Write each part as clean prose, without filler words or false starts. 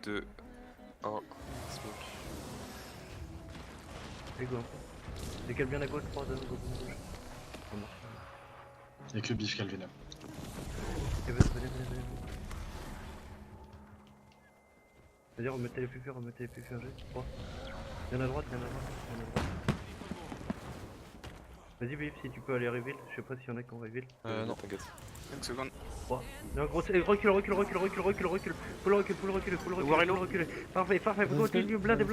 2, 1, smoke. Allez go. Décale bien à gauche, 3, 2, go, go, gauche. Ça marche. Y'a que Biche qui a le Venom. Ok, venez. Vas-y, remettez les pufures, j'ai 3. Y'en a à droite. Vas-y Bif, si tu peux aller reveal, je sais pas s'il y en a qui ont reveal. Non, t'inquiète. 5 secondes. 3. Non, gros, recule. Faut le reculer. Parfait, continue, blindé.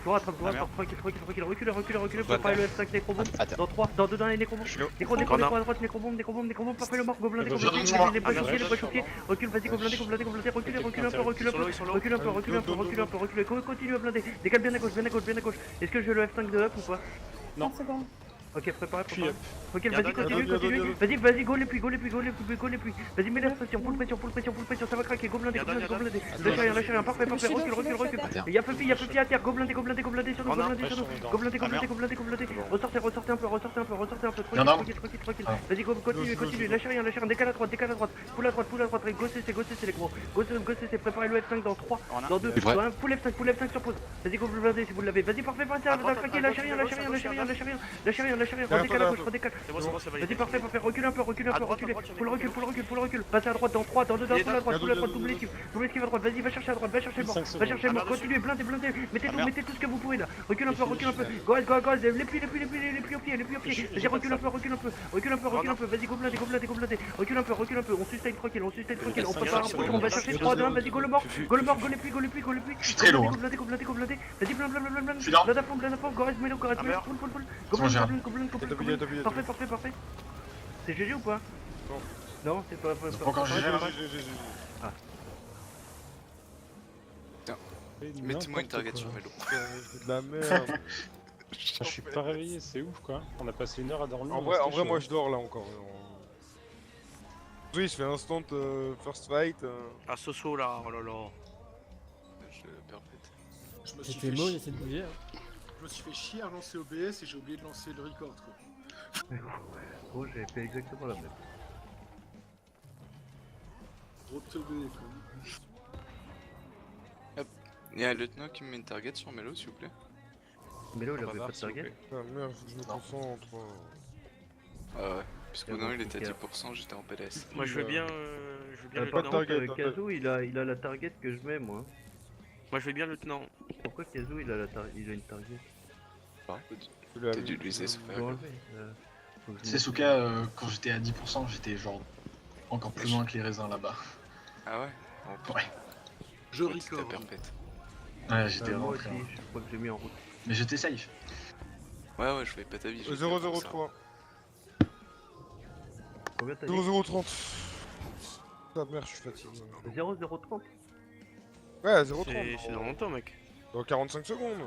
Faut rattraper, tranquille. Recule, préparez le F5 nécrobombe. Dans 3, dans 2, dans les nécrobombes. Nécro à droite, nécrobombe, parfait le mort, go blindé, les préchoqués. Recule, vas-y, go blindé, recule un peu, continue à blinder. Décale bien à gauche. Est-ce que je le F5 de up ou pas? Non. Ok, préparé. Ok, vas-y, continue. Vas-y, go les pluies. Vas-y, mets la pression, full pression, ça va craquer, go blindé. Lâchez rien, parfait, recule. Y'a Puppy à terre, go blindé sur nous, go blindé. Ressortez un peu, tranquille. Vas-y, go, continue, lâchez rien, décale à droite, pull à droite, gossez, c'est les gros. Gossez, préparez le F5 dans 3, dans 2, dans 1, pull F5 sur pause. Vas-y, go blindé si vous l'avez, vas-y, parfait, ça va craquer, lâchez rien, redécale à gauche, Vas-y, parfait, recule un peu, full recul, passez à droite dans 3, dans 2, dans 3, pull à droite, double esquive à droite, vas-y, va chercher à droite, va chercher le mort, continuez, blindez, mettez tout ce que vous pouvez là, recule un peu, gaz, les pluies au pied, vas-y, recule un peu, vas-y, go blindé, recule un peu, on sustain tranquille, on prépare un peu, on va chercher 3, 2, 1, vas-y, go le mort, go les pluies, Je suis très lourd. go blindé, vas-y, Je suis là. blinde à fond, Gorez, mélo, full, go blinde, parfait. C'est GG ou pas? Non, c'est pas encore GG. Ah. Mettez-moi une target sur Melo. De la merde. Je suis pas réveillé, c'est ouf quoi. On a passé 1 heure à dormir. En vrai, moi je dors là encore. Oui, je fais instant first fight. Ah, Soso là, oh là là. Je perpète. Je me suis fait Mo, il chier. essaie de bouger. Je me suis fait chier à lancer OBS et j'ai oublié de lancer le record quoi. Gros, j'avais fait exactement la même. Trop de teubé quoi. Y'a un lieutenant qui me met une target sur Melo, s'il vous plaît. Mélo, il On va avait voir, pas de s'il vous target. plaît. Ah merde, faut que je me concentre. Ah ouais, puisque non, il était à Ok. 10%, j'étais en PLS. Moi je veux bien Par pas de lieutenant. target. Kazu, il a la target que je mets, moi. Moi je veux bien lieutenant. Pourquoi Kazu, il a une target? T'as dû l'user, sauf Faut erreur. l'enlever, faut que je C'est Souka, quand j'étais à 10%, j'étais genre encore plus loin que les raisins là-bas. Ah ouais? Oh, Ouais. Je ouais, t'étais à record. perpète. Ouais, j'étais moi vraiment aussi, très loin. je crois que j'ai mis en route. Mais j'étais safe. Ouais, je voyais pas ta vie. j'ai 003. Combien t'as dit? 0030. Ah merde, je suis fatigué. 0030. Ouais, 030. C'est dans longtemps, mec. Dans 45 secondes.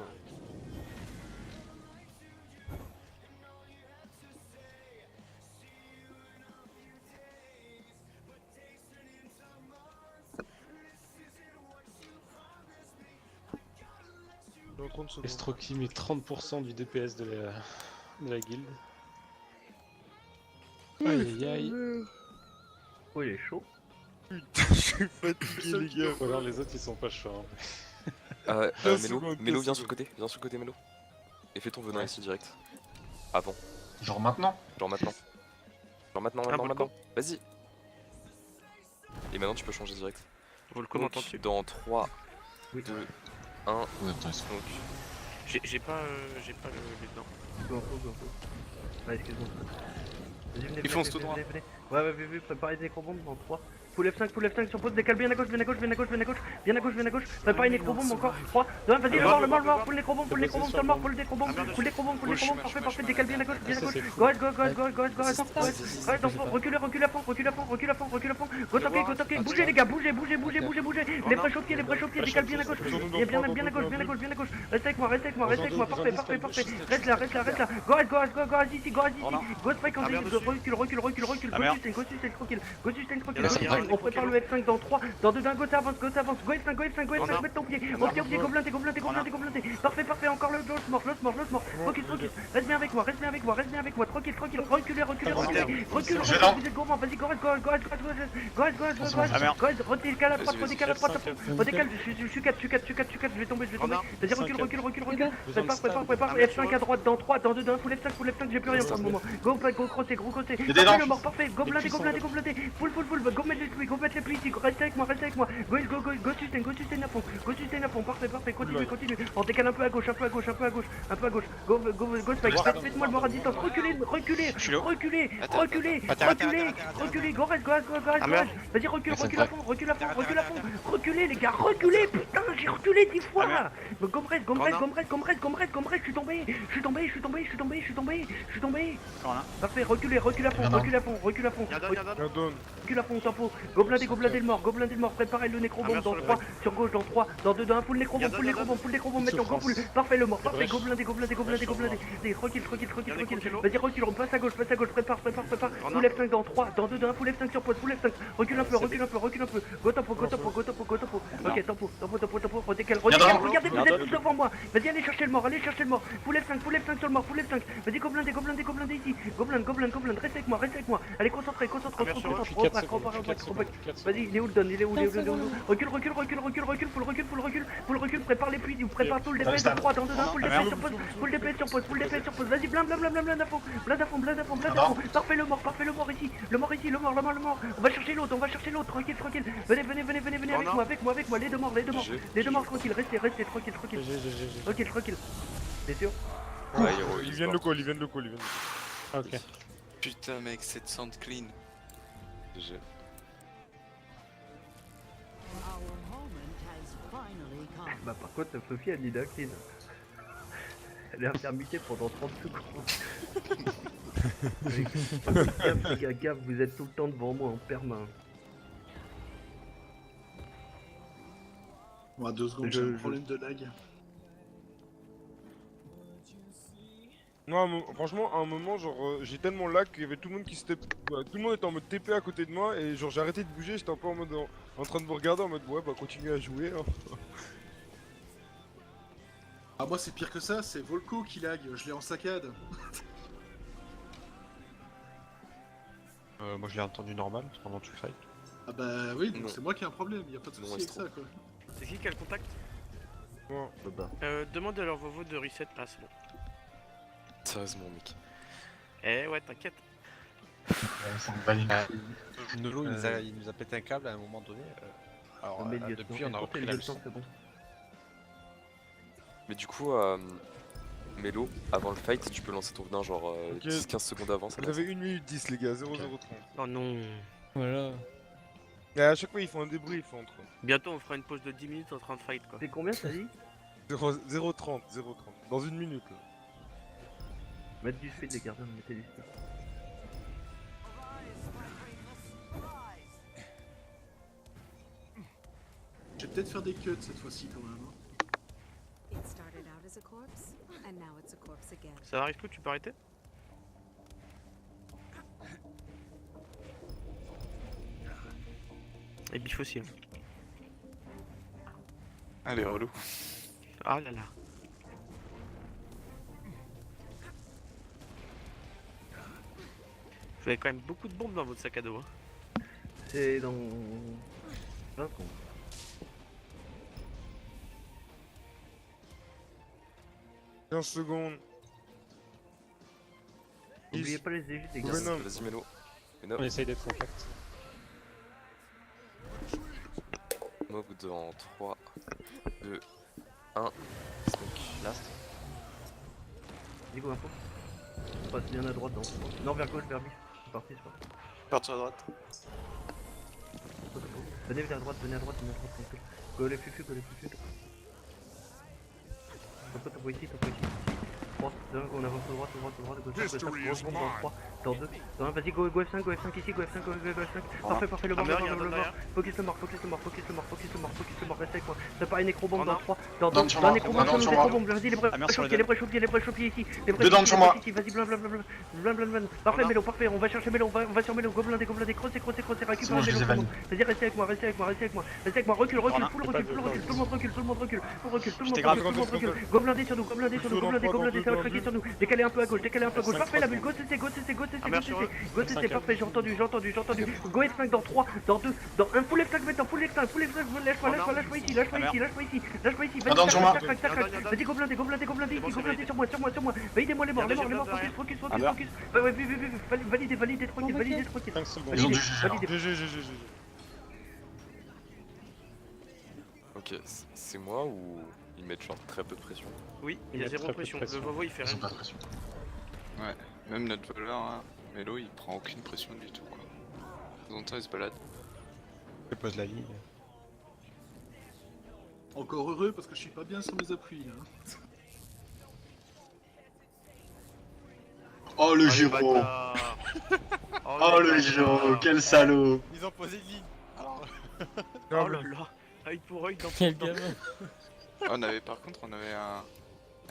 Dans 30 secondes. Estroki met 30% du DPS de la guilde. Aïe. Oh, il est chaud. Je suis fatigué, les gars. Ou alors les autres ils sont pas chauds. Mélo, viens sur le côté, Mélo. Et fais ton venin ici direct. Avant. Genre maintenant. Genre maintenant. Maintenant. Vas-y. Et maintenant tu peux changer direct. Vous le commentez dessus. Dans 3, Oui. 2, 1, Ouais, attends, smoke. J'ai pas le lieutenant. Go. Ah, excuse-moi. Vas-y, venez. Il fonce tout droit. Venez. Ouais, préparez des nécrobombes dans 3. Full F5 sur pause, décale bien à gauche. Préparez nécrobombes encore. 3, 2, 1, vas-y, le mort. Full nécrobombe sur le mort, full nécrobombe. Parfait, décale bien à gauche. Go, reculez à fond. Go toquer. Bougez les gars, bougez. Les préchopiers, décale bien à gauche. Bien à gauche. Reste avec moi. Parfait. Reste là. Go ici. Go spike en recule. Go sustain tranquille. F5, on prépare le F5 dans 3, dans 2, d'un go avance, go F5, go F5, mets ton pied, au pied, go blindé, parfait, encore le Los mort, focus, reste bien avec moi, tranquille, reculez, vous êtes gourmand, vas-y, go reste, redécale à droite, redécale, je suis 4, je vais tomber, vas-y, recule, prépare, F5 à droite, dans 3, dans 2, dans 1, full F5, j'ai plus rien pour le moment, go crosser, parfait, le mort, parfait, go blindé, full, go mettre les pluies ici, reste avec moi, go sustain à fond, parfait, continue, on décale un peu à gauche, go spike, faites-moi le mort à distance, reculez, go reste, vas-y, recule à fond, reculez les gars, putain, j'ai reculé 10 fois, go reste, je suis tombé, parfait, recule à fond, tempo, go blindé le mort, préparez le nécrobombe dans 3, sur gauche dans 3, dans 2, dans 1, full nécrobombe, maintenant go full, parfait le mort, parfait, go blindé, recule, vas-y recule, on passe à gauche, prépare, full F5 dans 3, dans 2, dans 1, full F5 sur pause, full F5, recule un peu, go topo, ok, tempo, regardez, vous êtes tous devant moi, vas-y allez chercher le mort, full F5 sur le mort, vas-y go blindé ici, go blind, reste avec moi, allez concentré, vas-y, il est où le donne, recule, full recule, prépare les pluies, prépare tout le DPS dans 3, dans 2, dans 1, full DPS sur pause, vas-y, blind à fond, parfait le mort ici, le mort, on va chercher l'autre, tranquille, venez avec moi, les deux morts, tranquille, restez, tranquille, t'es sûr? Ouais, Ils viennent le call, Ok. Putain mec, 700 clean. GG. Bah par contre, Sophie a dit clean. Elle est intermittée pendant 30 secondes. Gaffe, vous êtes tout le temps devant moi en perma. Bon, 2 secondes, j'ai un problème de lag. Non, franchement, à un moment, genre, j'ai tellement lag qu'il y avait tout le monde qui s'était. Tout le monde était en mode TP à côté de moi et genre, j'ai arrêté de bouger, j'étais un peu en mode. En train de vous regarder en mode, ouais, bah, continuez à jouer. Hein. Ah, moi, c'est pire que ça, c'est Volko qui lag, je l'ai en saccade. Moi je l'ai entendu normal pendant tout le fight. Ah, bah oui, donc Non. c'est moi qui ai un problème, y'a pas de soucis avec Astro. ça, quoi. C'est qui a le contact? Bon. Demande à leur Vovo de reset. Ah, c'est bon. Sérieusement, mec. Eh ouais, t'inquiète. Nolo il nous a pété un câble à un moment donné. Alors depuis on a repris la leçon. C'est bon. Mais du coup, Mélo, avant le fight, tu peux lancer ton venin genre 10-15 secondes avant. Ça Vous avez 1 minute 10, les gars, 0-0-30. Oh non. Voilà. Et à chaque fois, ils font un débrief entre. Bientôt on fera une pause de 10 minutes en train de fight quoi. C'est combien ça dit? 0-30. Dans 1 minute. Là. Mettre du speed les gardiens, mettez du speed. Je vais peut-être faire des cuts cette fois-ci quand même. Hein. Ça arrive tout, tu peux arrêter? Et Biff aussi. Hein. Allez, relou. Ah là là. Vous avez quand même beaucoup de bombes dans votre sac à dos. Hein. C'est dans 20 secondes. « 15 secondes. N'oubliez pas les égites les gars. Venom. Vas-y, Mélo. On essaye d'être compact. Mob dans 3, 2, 1. Smoke. Last. Dis go info. On passe bien à droite dans 3. Non, vers gauche, vers Biff. C'est parti, c'est parti. Partir à droite. Venez à droite, tranquille. Go les fufu. Topo ici. 3, 2, on avance à droite, gauche, 3, Dans 2, dans 1, vas-y, go F5 ici, go F5, go F5. Parfait, le mort, Derrière, il y a un le mort. derrière. Focus le mort, reste avec moi. Prépare une nécrobombe dans 3, dans 2, Donne sur dans moi, nécrobombe, donne sur sur moi. nécrobombe, vas-y, les brèches chopiers ici, Dedans sur moi. ici, vas-y, blan. Parfait, Mélo, parfait, on va chercher Mélo, on va sur Mélo, gobelin des, crossé, C'est bon, je les ai validés. Vas-y, restez avec moi, recule, tout le monde recule, gobelin des sur nous, ça va craquer sur nous, décalez un peu à gauche, parfait, la bulle, go CC, parfait, j'ai entendu, go F5 dans 3, dans 2, dans 1, full F5 maintenant, lâche-moi ici, Donne sur moi. vas-y, gobelin des, ici, sur moi, validez-moi les morts, focus, validez, tranquille, 5 secondes. Ils ont du validez. GG. Ok, c'est moi ou ils mettent genre très peu de pression? Oui, il y a Il y a 0 très peu de pression. pression. Le Vovo il fait Ils ont rien. pas de pression. Ouais, même notre voleur, hein, Mélo, il prend aucune pression du tout, quoi. De temps en temps, il se balade. Je pose la ligne. Encore heureux parce que je suis pas bien sur mes appuis là. Oh le Ah, les Giro. bâtards. Oh le Giro, quel salaud. Ils ont posé une ligne. Oh là là. Œil pour œil dans Quel dans- gamin. Ah, par contre, on avait un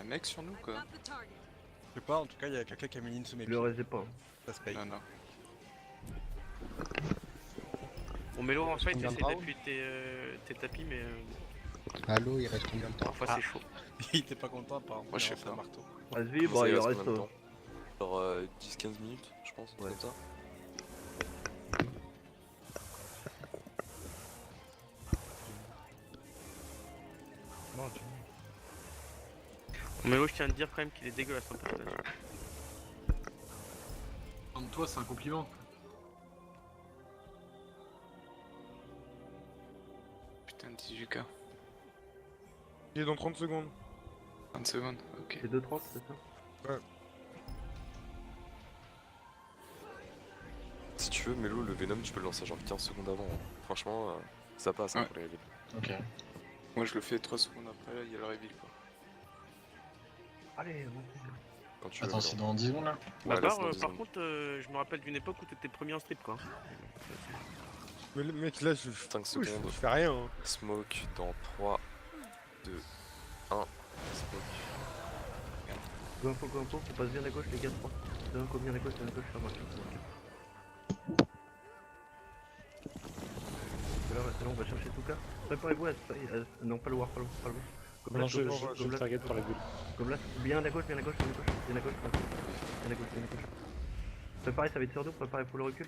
mec sur nous, quoi. Je sais pas, en tout cas, il y a quelqu'un qui a mis une ligne sous mes pieds. Le reste pas. Ça se paye. Non. Bon, Mélo en fait, Combien de essaie rounds d'appuyer tes tapis, mais Allô, il reste combien de temps? parfois c'est chaud. Il était pas content, apparemment. Moi, je sais Il a lancé pas. un marteau. Vas-y, Vous savez, il reste reste. combien de temps? Genre 10-15 minutes, je pense, Ouais. comme ça. Bon, Mélo, je tiens à te dire quand même qu'il est dégueulasse ton personnage. Entre toi, c'est un compliment. Putain, 18K. Il est dans 30 secondes. 30 secondes, ok. C'est 2-30, c'est ça? Si tu veux, Mélo, le Venom, tu peux le lancer genre 15 secondes avant. Hein. Franchement, ça passe hein, Ouais. pour les reveals. Ok. Moi, je le fais 3 secondes après, là, il y a le reveal, quoi. Allez, Quand tu veux. Attends, c'est dans 10 secondes là? Ouais, là, Par, c'est dans 10 par secondes. contre, je me rappelle d'une époque où t'étais premier en strip, quoi. Mais le mec là, je 5 je secondes. fais rien. Hein. Smoke dans 3, 2, 1. Smoke. go info, on passe bien à gauche, les gars, 3. 2, bien à gauche, ça marche. Là, on va chercher tout cas. Préparez-vous à non, pas le war, pas le war. Comme Non, là, je le target par la bulle. comme là, bien à gauche. Préparez, ça va être sur nous, préparez, faut le recul.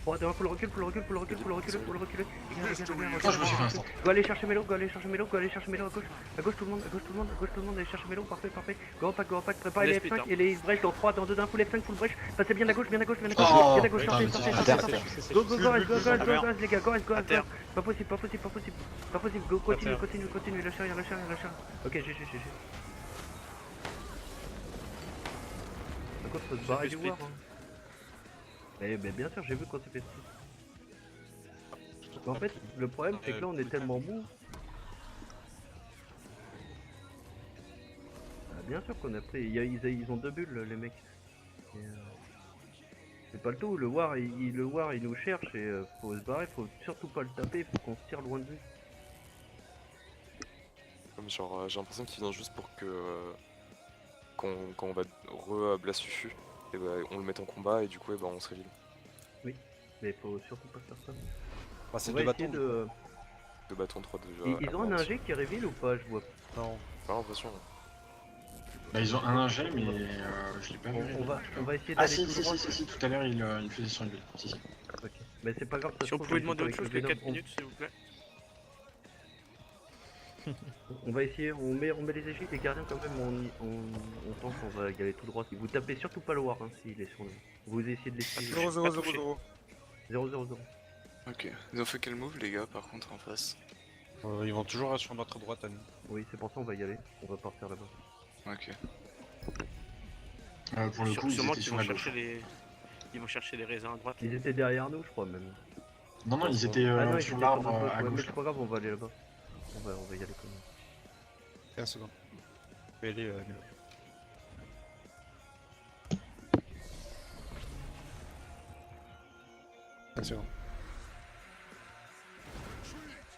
3, 2, 1, faut le recul. Oh, je me suis fait instant. Go aller chercher Mélo à gauche. À gauche tout le monde, allez chercher Mélo, parfait. Go impact, préparez les Laisse F5 et les brèches dans 3, dans 2, d'un full F5, full brèche. Passez bien à gauche, Oh, sortez. C'est Go, les gars, go, À terre. Pas possible, go, continue, lâchez rien. Ok, GG. Par contre, faut se barrer du split. war. Mais bien sûr, j'ai vu qu'on s'est fait split. En fait, le problème c'est que là on est tellement mou. Ah, bien sûr qu'on a pris, ils ont 2 bulles les mecs. Et, c'est pas le tout, le war il nous cherche et faut se barrer, faut surtout pas le taper, faut qu'on se tire loin de lui. Comme genre, j'ai l'impression qu'il vient juste pour que. Quand on va re-blast Fufu, et bah, on le met en combat et du coup, on se révèle. Mais faut surtout pas faire ça. Bah, c'est On deux va bâtons. essayer de... 2 bâtons, 3 déjà. Ils ont un ingé qui reveal ou pas, je vois. Non. Pas l'impression. Bah, ils ont un ingé, mais je l'ai pas vu. On va essayer Ah, d'aller si, tout droit. si, tout à l'heure il faisait sur une bulle. Si. Ok. Mais c'est pas grave, ça Si se on trouve, pouvait il demander faut autre chose avec que le 4 Venom. minutes, s'il vous plaît. On va essayer, on met les égides, les gardiens quand même, on pense qu'on va y aller tout droit. Si vous tapez surtout pas le war hein, s'il est sur nous. Vous essayez de l'esquiver. 0-0-0-0. 0-0-0. Ok. Ils ont fait quel move, les gars, par contre, en face? Ils vont toujours sur notre droite à nous. Oui, c'est pour ça on va y aller. On va partir là-bas. Ok. Pour le coup, ils Sûrement étaient qu'ils sur vont la gauche. chercher les... Ils vont chercher les raisins à droite. Ils étaient derrière nous, je crois même. Non, ils étaient Ah non, ils sur étaient l'arbre notre à ouais, mais gauche. c'est pas grave, on va aller là-bas. On va y aller quand même. 15 secondes. Je vais aller. C'est bon.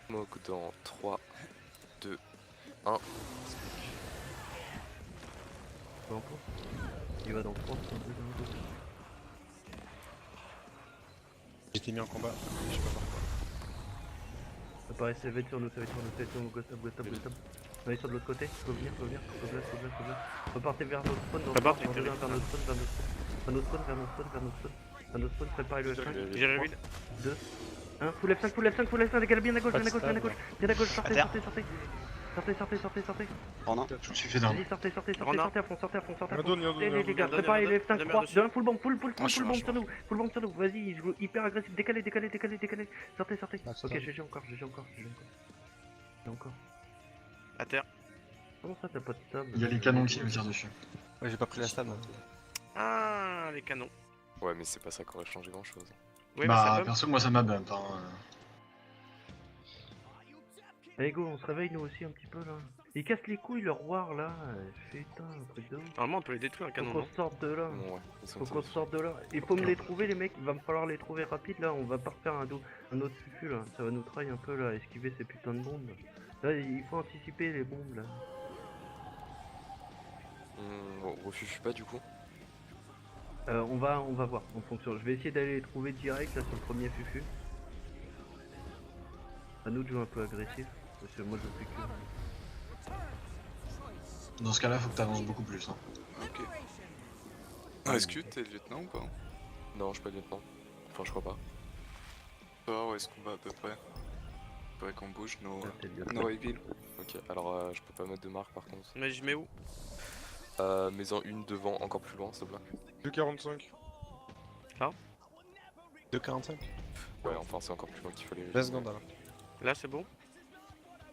Smoke dans 3, 2, 1. Il va dans 3, 2, 1, 2. J'étais mis en combat, je sais pas pourquoi. Ça paraît, ça va être sur nous, ça va être sur nous, ça va être sur nous, go stop. On est sur de l'autre côté, faut venir, go blast. Repartez vers notre spawn, vers notre spawn, préparez le F5. J'ai reveal. 2, 1, full F5, décalez bien à gauche, bien à gauche, sortez. Je me suis fait down. Vas-y, sortez à fond. Donne. Les gars, préparez les F5, 3, 2, 1, full bomb sur nous, vas-y, je joue hyper agressif, décalez. Sortez. Ok, GG encore. À terre. Comment ça, t'as pas de stab? Il y a les canons qui me tirent dessus. Ouais, j'ai pas pris la stab. Ah, les canons. Ouais, mais c'est pas ça qui aurait changé grand chose. Oui, mais Bah, ça bump. perso, moi ça m'a bump. Hein. Allez go, on se réveille nous aussi un petit peu là. Ils cassent les couilles leur war là, putain, un truc de ouf. Normalement, on peut les détruire, un canon. Faut Non qu'on sorte de là. Bon, ouais, ils sont Faut qu'on sorte de là. Il faut me les trouver les mecs, il va me falloir les trouver rapide là, on va pas refaire un autre fufu là. Ça va nous trailler un peu là, esquiver ces putains de bombes. Là, il faut anticiper les bombes là. On refuse pas du coup. On va voir en fonction. Je vais essayer d'aller les trouver direct là sur le premier fufu. À nous de jouer un peu agressif, parce que moi je fais que... Dans ce cas-là, faut que t'avances beaucoup plus. Hein. Ok. Est-ce que t'es lieutenant ou pas? Non, je suis pas lieutenant. Enfin, je crois pas. Où est-ce qu'on va à peu près? Faudrait qu'on bouge nos reveals. Ok, alors je peux pas mettre de marque par contre. Mais je mets où? Mets-en une devant, encore plus loin, s'il te plaît. 2,45. 2,45. Ouais, enfin, c'est encore plus loin qu'il fallait. 20 secondes alors. Là, c'est bon.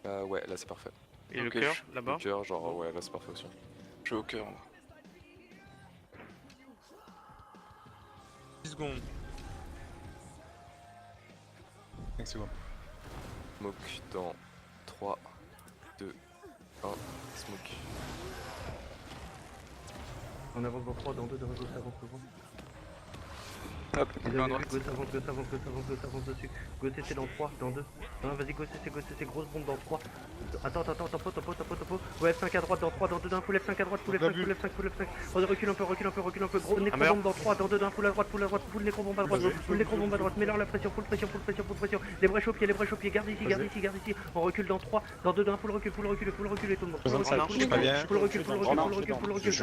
Ouais, là c'est parfait. Et le Ok, cœur, là-bas. Le cœur, genre, ouais, là c'est parfait aussi. Je suis au cœur. 10 secondes. 5 secondes. Smoke dans 3, 2, 1, smoke. On avance dans 3, dans 2, dans 2, ça avance devant. Hop, Les main amis, droite. go s'avance dessus. Go CC dans 3, dans 2. Non, vas-y, go CC, grosse bombe dans 3. Attends, tempo. Ouais, F5 à droite, dans 3, dans 2, d'un full F5 à droite, full F5. On recule un peu, gros nécro-bombe dans 3, dans 2, d'un full à droite, full nécro-bombe à droite, mets-leur la pression, full pression. Les brèches au pied, garde ici. On recule dans 3, dans 2, d'un full recul et tout le monde. Full recul.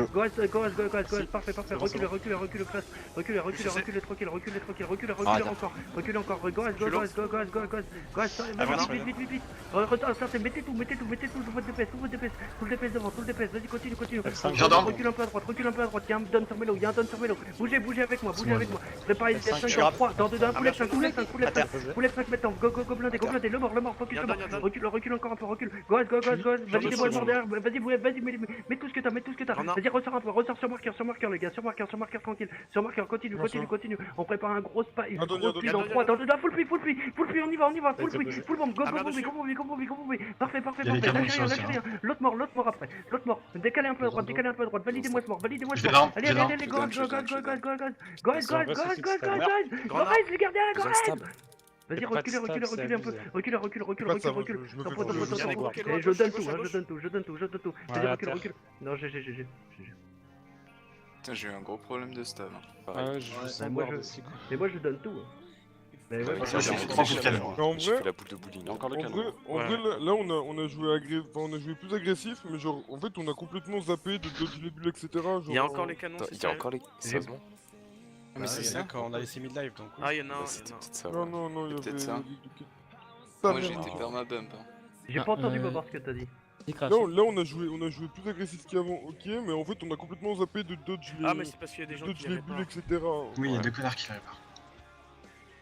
Go, parfait. Recule, tranquille, recule encore, go, vite. Mettez tout, tout votre DPS, tout le DPS devant, vas-y, continue. Recule un peu à droite, y'a un don sur Melo, bougez avec moi. Préparez les F5 dans 3, dans 2, dans 1, full F5 maintenant, go, blindé, le mort, focus le mort, recule encore un peu, go, vas-y, moi le mort derrière, vas-y, mets tout ce que t'as, vas-y, ressors sur marqueur les gars, sur marqueur tranquille, sur marqueur, continue, on prépare un gros spa, une grosse pluie dans 3, dans 2, full pluie, on y va, full bombe, go, parfait, lâchez rien, l'autre mort après, décalez un peu à droite, validez-moi ce mort, allez, go, les gardiens, vas-y, reculez un peu, recule. Je donne tout. Vas-y, recule. Non, GG. Putain, j'ai eu un gros problème de stab. Ouais, je sens moi, mort aussi, quoi. Mais moi je donne tout. Mais ouais, Moi, j'ai fait 3 coups de canon. Mais en J'ai vrai, fait la boule de bowling. Encore le canon. en vrai, là on a joué plus agressif, mais genre en fait on a complètement zappé de dodge les bulles, etc. Genre, Il y a encore les canons. Attends, c'est il y a sérieux encore les. Sérieusement? Mais c'est ça. Quand on a laissé mid-live donc. Oui. Ah, il y en a un. C'était peut-être ça. Non, Ouais. non, il y Peut-être avait. ça. Ça, Moi j'ai merde. été perma-bump. Hein. j'ai pas entendu Bobar ce que t'as dit. Là on a joué plus agressif qu'avant, ok, mais en fait on a complètement zappé de dodge les. Ah, mais c'est parce qu'il y a des gens dodge qui les avaient bulles, pas. etc. Oui, il y a Ouais. 2 connards qui réparent.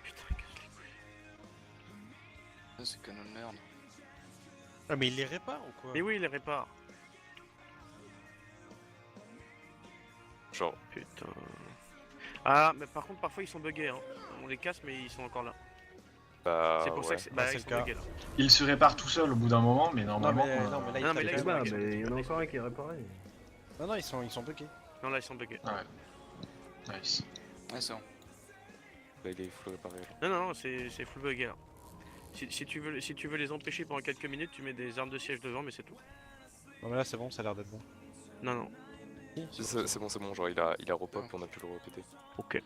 Putain, casse les couilles. Ça, c'est canon de merde. Ah, mais il les répare ou quoi? Mais oui, il les répare. Genre, Putain. Ah, mais par contre, parfois ils sont buggés. Hein. On les casse, mais ils sont encore là. bah. C'est pour ça ouais. que c'est. Bah, c'est ils le sont cas. buggés là. Il se répare tout seul au bout d'un moment, mais Non, normalement. mais là il Non, mais tape là, les Bah, bugs. mais il y en a encore un qui est réparé. Non, ils sont buggés. Non, là ils sont buggés. Ouais. Nice. Ouais, c'est bon. Là, il est full réparé. Là. Non, c'est full bugué là. Si tu veux les empêcher pendant quelques minutes, tu mets des armes de siège devant, mais c'est tout. Non, mais là, c'est bon, ça a l'air d'être bon. Non. C'est bon, genre il a repop, on a pu le répéter. Ok.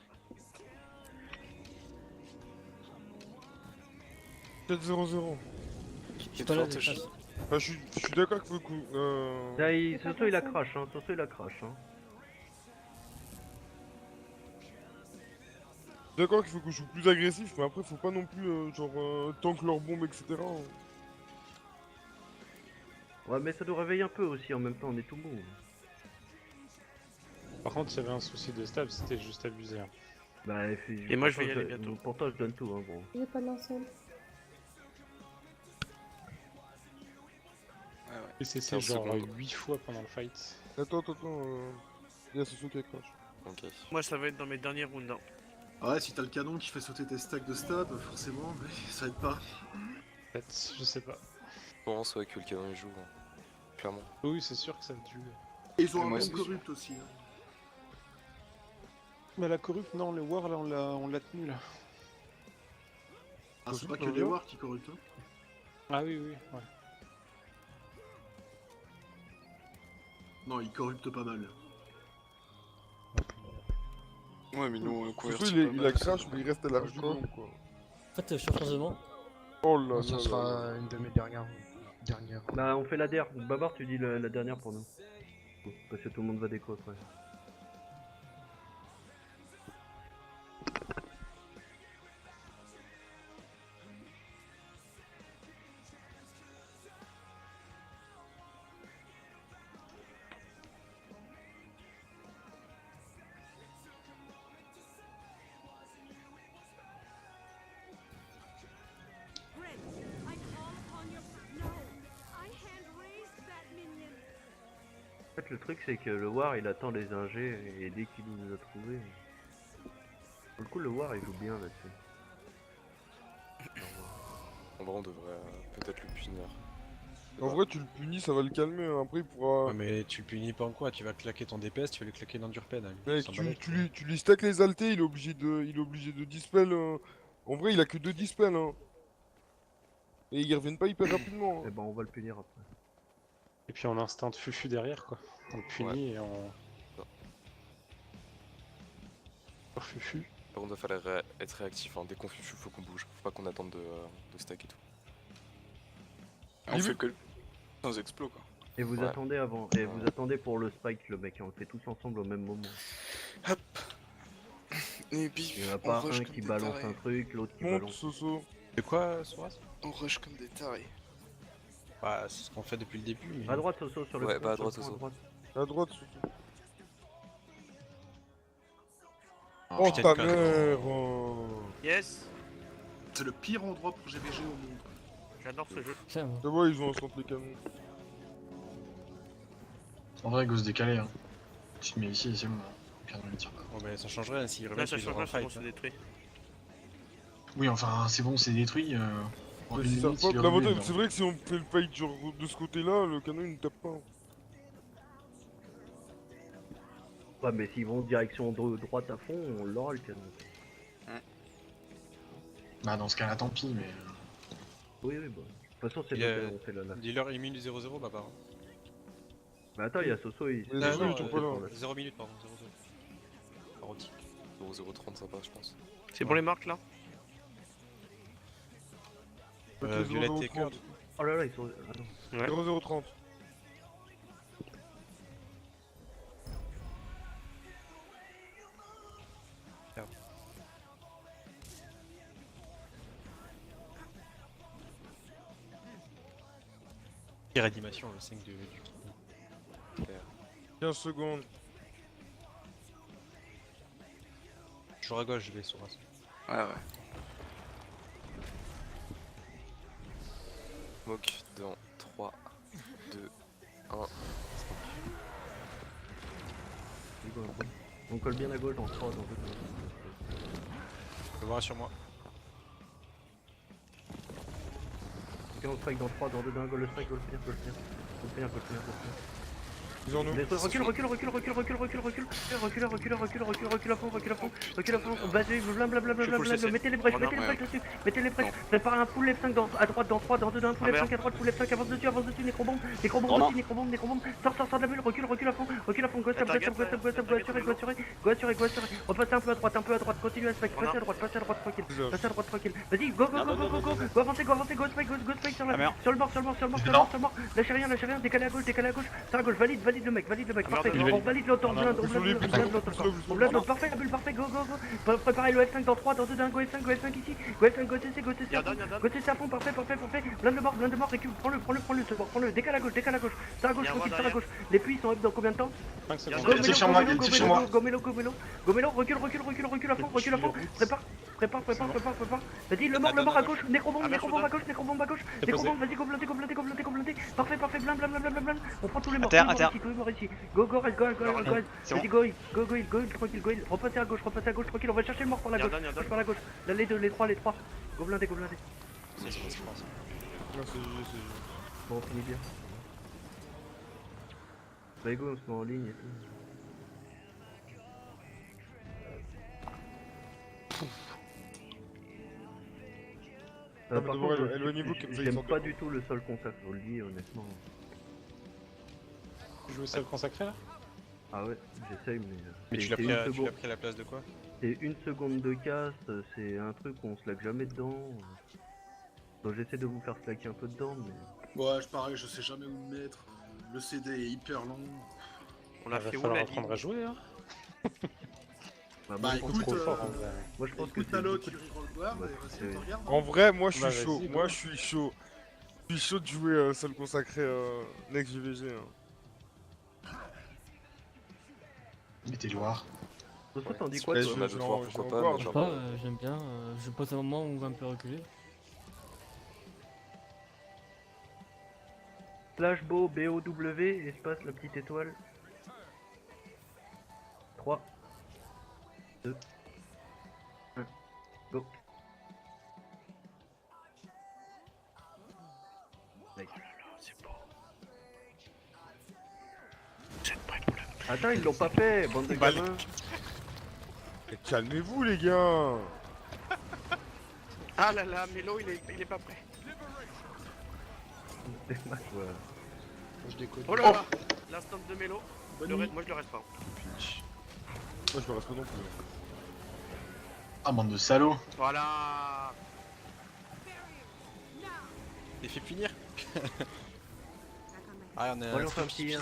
4-0-0. Je suis pas là, Enfin, je suis d'accord avec beaucoup. Là, Soso il a crash, hein. Soso il a crash, hein. D'accord qu'il faut que je joue plus agressif, mais après faut pas non plus tank leur bombe, etc. Ouais, mais ça nous réveille un peu aussi, en même temps, on est tout mou. Par contre, il y avait un souci de stab, c'était juste abusé. Hein. Bah, et moi je vais y aller bientôt. Pourtant, je donne tout, hein, gros. Il n'y a pas de l'ensemble. Et c'est genre 8 fois pendant le fight. Attends, il y a Soso qui a crash. Ok. Moi ça va être dans mes derniers rounds. Hein. Ouais, si t'as le canon qui fait sauter tes stacks de stab, forcément, mais ça aide pas. Peut-être, je sais pas. Je pense ouais, que le canon il joue, hein. Clairement. Oui, c'est sûr que ça tue. Et ils ont un moi, bon c'est corrupt aussi. Hein. Mais la corrupt, non, le war là, on l'a tenu là. Ah, c'est pas que les wars qui corruptent. Hein. Ah oui, ouais. Non, ils corruptent pas mal. Ouais, mais nous on couvre. Soso il a crash, mais il reste à l'arche du long quoi. En fait, je suis en face de moi. Oh là là. Ça sera une de mes dernières. Bah, on fait la der. Babar, tu dis la dernière pour nous. Parce que tout le monde va déco après. En fait, le truc c'est que le War il attend les ingés et dès qu'il nous a trouvés. Pour le coup, le War il joue bien là-dessus. En vrai, on devrait peut-être le punir. En vrai, tu le punis, ça va le calmer. Hein. Après, il pourra. Ouais, mais tu le punis pas en quoi? Tu vas claquer ton DPS, tu vas lui claquer l'endurpen. Hein. Mec, tu lui stack les altés, il est obligé de dispel. En vrai, il a que 2 dispels. Hein. Et ils reviennent pas hyper rapidement. Et ben, on va le punir après. Et puis on instant Fufu derrière quoi. On le punit et on... Fufu. Par contre, il va falloir être réactif, hein. Dès qu'on fufu, faut qu'on bouge. Faut pas qu'on attende de stack et tout. On fait que sans explos quoi. Et vous attendez avant, et vous attendez pour le spike, le mec, on le fait tous ensemble au même moment. Hop. Et bif, Il y en a pas un qui balance un truc, l'autre qui balance. Soso. De quoi, Soras? On rush comme des tarés. Bah, c'est ce qu'on fait depuis le début. Mais... À droite, Soso, sur le ouais, point, à droite, Soso. À droite, Soso. Oh, ta mère. Yes. C'est le pire endroit pour GVG au monde. J'adore ce jeu. Tiens, Tu vois, ils ont instant les canons. En vrai, go se décaler. Hein. Tu te mets ici, c'est bon. Canon il tire pas. Bon, bah, ça changerait hein, s'il Là reviennent ça sur change un pas, c'est bon, fight. c'est détruit. Oui, enfin, c'est bon, c'est détruit. En Mais une si ça minute, pop, il est l'avantage, revenu, c'est vrai que si on fait le fight genre de ce côté-là, le canon il ne tape pas. Ouais, mais s'ils vont direction droite à fond, on l'aura le canon. Bah, dans ce cas-là, tant pis, mais. Oui, bah. De toute façon, c'est on fait la. Dealer immune du 0-0, bah pardon. Mais attends, il y a Soso, il. Mais Non, ils sont pas là. 0 minutes, pardon, 0-0. Parotique. 0-0-30, ça passe, je pense. C'est pour les marques là? Violette et Kurt. Oh là là, ils sont. Ah non. Ouais. 0-0-30. Réanimation, le 5 du Kid. 15 secondes. Toujours à gauche, je vais sur Soras. Ouais. Smoke dans 3, 2, 1. On colle bien à gauche dans 3, dans 2. Je peux voir sur moi. Ok, on strike dans 3, dans 2, dans 1, go le strike, go le finir, go le finir. Go le finir. Ils en ont. Recule à fond, recule à fond, vas-y, blablabla, mettez les brèches dessus, mettez les brèches, prépare un full F5 à droite, dans 3, dans 2, dans 1, full F5 à droite, full F5, avance dessus, nécrobombe aussi, sors de la bulle, recule à fond, go assurer, repassez un peu à droite, continue à spike, passez à droite, tranquille, vas-y, go, avancez, go spike sur le bord, lâchez rien, décalez à gauche, sur la gauche, valide le mec, parfait, on valide l'autre, on blinde l'autre, parfait, la bulle, parfait, go, préparez le F5 dans 3, dans 2, dans 1, go F5 ici, go CC à fond, parfait, blinde de mort, récup, prends-le, décale à gauche, sur la gauche, tranquille, les puits sont up dans combien de temps? 5 secondes. Gomelo, recule à fond, prépare, vas-y, le mort à gauche, nécrobombe à gauche, vas-y, go blindé, parfait, blinde, on prend tous les morts ici, go, vas-y, go, tranquille, repassez à gauche, tranquille, on va chercher le mort par la gauche, là, les 3, go blindé. Non, c'est GG. Bon, on finit bien. Bah go, on se met en ligne et tout. Par contre, j'aime pas du tout le sol consacré, je vous le dis honnêtement. Tu joues au sol consacré là? Ah ouais, j'essaye mais tu l'as pris à la place de quoi? C'est 1 seconde de casse, c'est un truc où on slack jamais dedans. Donc j'essaie de vous faire slacker un peu dedans mais... Ouais, pareil, je sais jamais où me mettre. Le CD est hyper long. On a fait où falloir la apprendre à jouer hein. Bah écoute, moi je pense que écoute Talo qui reroll boire et reste te regarde. En vrai, moi je Bah, suis chaud. vas-y, Moi je suis chaud. Je suis chaud de jouer sol consacré next JVG. Mettez Loire. Toi t'en dis quoi Ouais, toi? On a deux fois, pourquoi pas, mais Je sais genre, pas, j'aime bien. Je passe un moment où on va un peu reculer. Flashbow BOW, espace la petite étoile. 3, 2, 1, go. C'est beau. Attends, ils l'ont pas fait, bande de gamins. Calmez-vous les gars. Ah là là, Mélo il est pas prêt. Je déconne. Oh là là, l'instant de Mélo. Moi je le reste pas. Moi je me reste pas non plus. Ah, bande de salauds. Voilà. Il fait finir. Ah, on est Moi j'en fais un petit...